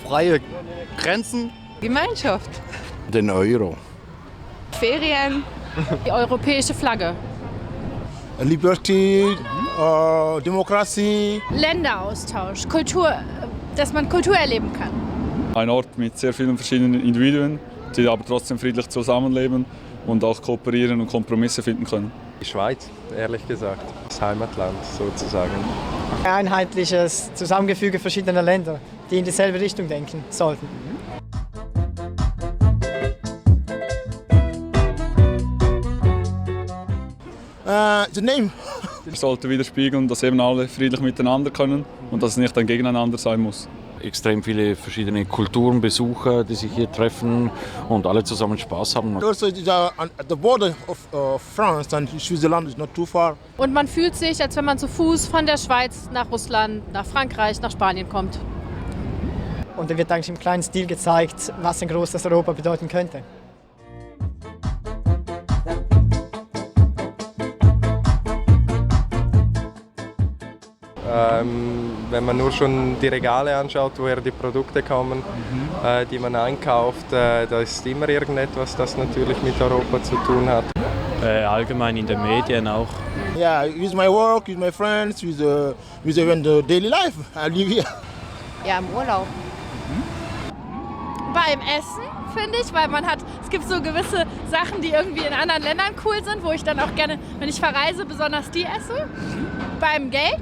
freie Grenzen. Gemeinschaft. Den Euro. Ferien. Die europäische Flagge. Liberty, Demokratie. Länderaustausch, Kultur, dass man Kultur erleben kann. Ein Ort mit sehr vielen verschiedenen Individuen, die aber trotzdem friedlich zusammenleben und auch kooperieren und Kompromisse finden können. Die Schweiz, ehrlich gesagt, das Heimatland sozusagen. Ein einheitliches Zusammengefüge verschiedener Länder, die in dieselbe Richtung denken sollten. The name. Es sollte widerspiegeln, dass eben alle friedlich miteinander können und dass es nicht ein Gegeneinander sein muss. Extrem viele verschiedene Kulturen, Besucher, die sich hier treffen und alle zusammen Spaß haben. Also at the border of France and Switzerland is not too far. Und man fühlt sich, als wenn man zu Fuß von der Schweiz nach Russland, nach Frankreich, nach Spanien kommt. Und da wird eigentlich im kleinen Stil gezeigt, was ein großes Europa bedeuten könnte. Wenn man nur schon die Regale anschaut, woher die Produkte kommen, die man einkauft, da ist immer irgendetwas, das natürlich mit Europa zu tun hat. Allgemein in den Medien auch. Yeah, with my work, with my friends, with even the daily life. I live here. Ja, im Urlaub. Beim Essen, finde ich, weil es gibt so gewisse Sachen, die irgendwie in anderen Ländern cool sind, wo ich dann auch gerne, wenn ich verreise, besonders die esse. Beim Geld.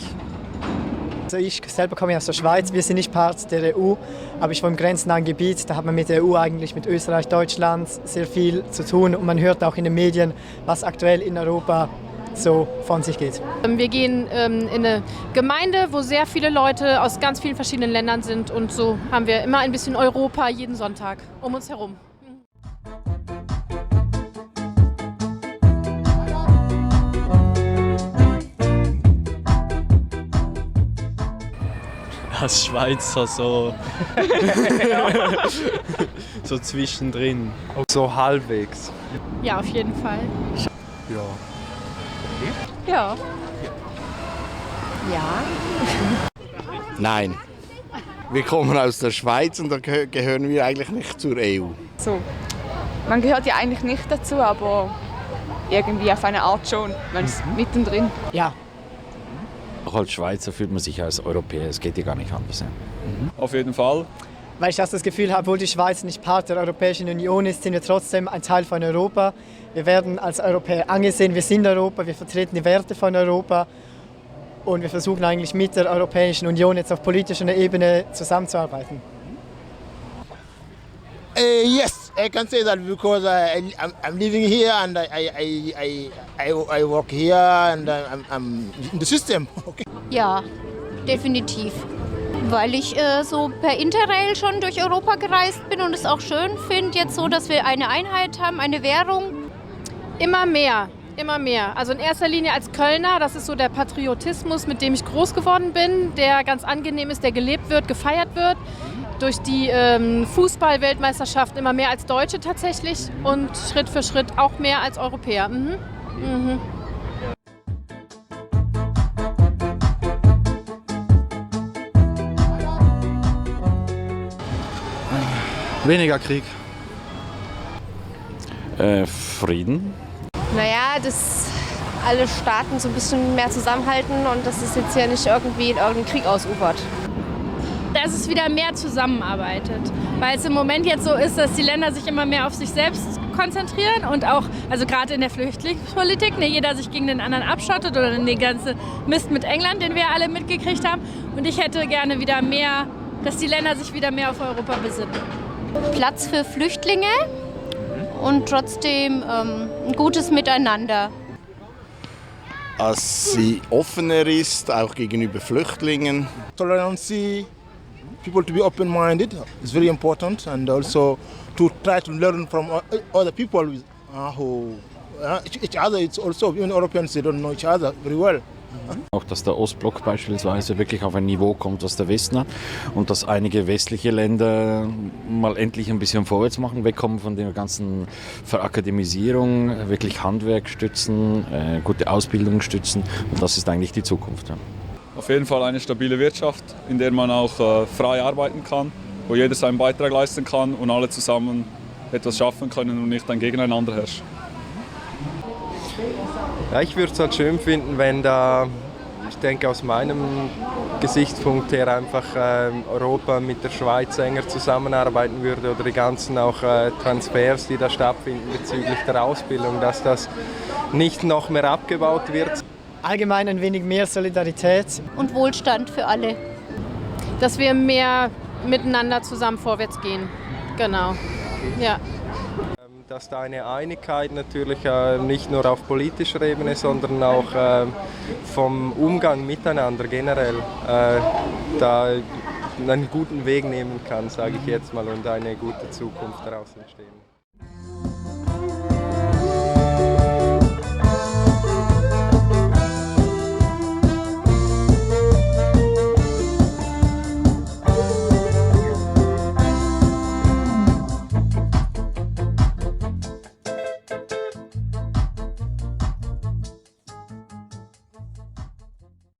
Also ich selber komme aus der Schweiz, wir sind nicht Part der EU, aber ich wohne im grenznahen Gebiet, da hat man mit der EU eigentlich, mit Österreich, Deutschland sehr viel zu tun und man hört auch in den Medien, was aktuell in Europa so von sich geht. Wir gehen in eine Gemeinde, wo sehr viele Leute aus ganz vielen verschiedenen Ländern sind und so haben wir immer ein bisschen Europa jeden Sonntag um uns herum. Als Schweizer so, so zwischendrin. So halbwegs. Ja, auf jeden Fall. Ja. Ja. Ja. Nein. Wir kommen aus der Schweiz und da gehören wir eigentlich nicht zur EU. So. Man gehört ja eigentlich nicht dazu, aber irgendwie auf eine Art schon. Man ist mittendrin. Ja. Auch als Schweizer fühlt man sich als Europäer, es geht ja gar nicht anders. Auf jeden Fall. Weil ich das Gefühl habe, obwohl die Schweiz nicht Part der Europäischen Union ist, sind wir trotzdem ein Teil von Europa. Wir werden als Europäer angesehen, wir sind Europa, wir vertreten die Werte von Europa und wir versuchen eigentlich mit der Europäischen Union jetzt auf politischer Ebene zusammenzuarbeiten. Yes, I can say that because I'm living here and I work here and I'm in the system. Okay. Ja, definitiv. Weil ich so per Interrail schon durch Europa gereist bin und es auch schön finde, jetzt so, dass wir eine Einheit haben, eine Währung. Immer mehr, immer mehr. Also in erster Linie als Kölner, das ist so der Patriotismus, mit dem ich groß geworden bin, der ganz angenehm ist, der gelebt wird, gefeiert wird. Durch die Fußball-Weltmeisterschaft immer mehr als Deutsche tatsächlich und Schritt für Schritt auch mehr als Europäer. Weniger Krieg. Frieden. Naja, dass alle Staaten so ein bisschen mehr zusammenhalten und dass es jetzt hier nicht irgendwie in irgendeinen Krieg ausufert. Dass es wieder mehr zusammenarbeitet. Weil es im Moment jetzt so ist, dass die Länder sich immer mehr auf sich selbst konzentrieren und auch, also gerade in der Flüchtlingspolitik, jeder sich gegen den anderen abschottet oder den ganzen Mist mit England, den wir alle mitgekriegt haben. Und ich hätte gerne wieder mehr, dass die Länder sich wieder mehr auf Europa besinnen. Platz für Flüchtlinge und trotzdem ein gutes Miteinander. Dass sie offener ist, auch gegenüber Flüchtlingen. Tolerance, people to be open-minded is very important and also to try to learn from other people who each other. It's also even Europeans, they don't know each other very well. Auch, dass der Ostblock beispielsweise wirklich auf ein Niveau kommt, was der Westen hat und dass einige westliche Länder mal endlich ein bisschen vorwärts machen, wegkommen von der ganzen Verakademisierung, wirklich Handwerk stützen, gute Ausbildung stützen und das ist eigentlich die Zukunft. Ja. Auf jeden Fall eine stabile Wirtschaft, in der man auch frei arbeiten kann wo jeder seinen Beitrag leisten kann und alle zusammen etwas schaffen können und nicht dann gegeneinander herrschen. Ja, ich würde es halt schön finden, wenn da, ich denke aus meinem Gesichtspunkt her einfach Europa mit der Schweiz enger zusammenarbeiten würde oder die ganzen auch Transfers, die da stattfinden bezüglich der Ausbildung, dass das nicht noch mehr abgebaut wird. Allgemein ein wenig mehr Solidarität. Und Wohlstand für alle. Dass wir mehr miteinander zusammen vorwärts gehen. Genau. Ja. Dass da eine Einigkeit natürlich nicht nur auf politischer Ebene, sondern auch vom Umgang miteinander generell da einen guten Weg nehmen kann, sage ich jetzt mal, und eine gute Zukunft daraus entstehen.